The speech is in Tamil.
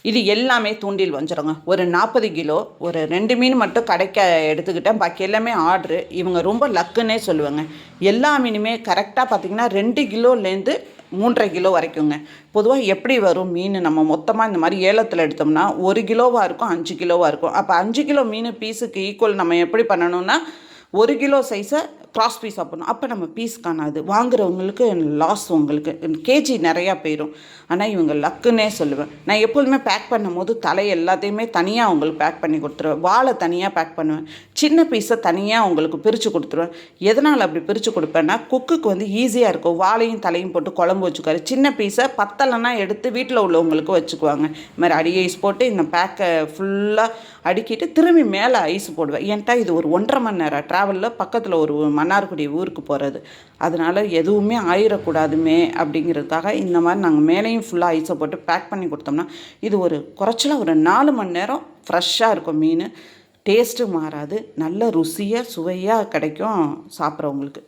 இது எல்லாமே தூண்டில் வஞ்சிரங்க. ஒரு 40 கிலோ, ஒரு 2 மீன் மட்டும் கடைக்க எடுத்துக்கிட்டேன். பாக்கி எல்லாமே ஆர்டரு. இவங்க ரொம்ப லக்குன்னே சொல்லுவேங்க. எல்லா மீனுமே கரெக்டாக பார்த்திங்கன்னா 2 கிலோலேருந்து 3.5 கிலோ வரைக்குங்க. பொதுவாக எப்படி வரும் மீன் நம்ம மொத்தமாக இந்த மாதிரி ஏலத்தில் எடுத்தோம்னா 1 கிலோவாக இருக்கும், 5 கிலோவாக இருக்கும். அப்போ 5 கிலோ மீன் பீஸுக்கு ஈக்குவல் நம்ம எப்படி பண்ணணும்னா 1 கிலோ சைஸை க்ராஸ் பீஸ் பண்ணணும். அப்போ நம்ம பீஸ் காணாது, வாங்குறவங்களுக்கு லாஸ், உங்களுக்கு கேஜி நிறையா போயிடும். ஆனால் இவங்க லக்குன்னே சொல்லுவேன். நான் எப்போதுமே பேக் பண்ணும் போது தலை எல்லாத்தையுமே தனியாக அவங்களுக்கு பேக் பண்ணி கொடுத்துருவேன். வாழை தனியாக பேக் பண்ணுவேன், சின்ன பீஸை தனியாக அவங்களுக்கு பிரித்து கொடுத்துருவேன். எதனால் அப்படி பிரித்து கொடுப்பேன்னா குக்குக்கு வந்து ஈஸியாக இருக்கும். வாழையும் தலையும் போட்டு குழம்பு வச்சுக்காரு. சின்ன பீஸை பத்தலைன்னா எடுத்து வீட்டில் உள்ளவங்களுக்கு வச்சுக்குவாங்க. இது மாதிரி அடி ஐஸ் போட்டு இந்த பேக்கை ஃபுல்லாக அடுக்கிட்டு திரும்பி மேலே ஐஸ் போடுவேன். ஏன்ட்டா இது ஒரு 1.5 மணி நேரம் ட்ராவலில் பக்கத்தில் ஒரு மன்னார்குடி ஊருக்கு போகிறது. அதனால் எதுவுமே ஆயிடக்கூடாதுமே அப்படிங்கிறதுக்காக இந்த மாதிரி நாங்கள் மேலேயும் ஃபுல்லாக ஐஸை போட்டு பேக் பண்ணி கொடுத்தோம்னா இது ஒரு குறைச்சலாக ஒரு 4 மணி நேரம் ஃப்ரெஷ்ஷாக இருக்கும். மீன் டேஸ்ட்டு மாறாது, நல்ல ருசியாக சுவையாக கிடைக்கும் சாப்பிட்றவங்களுக்கு.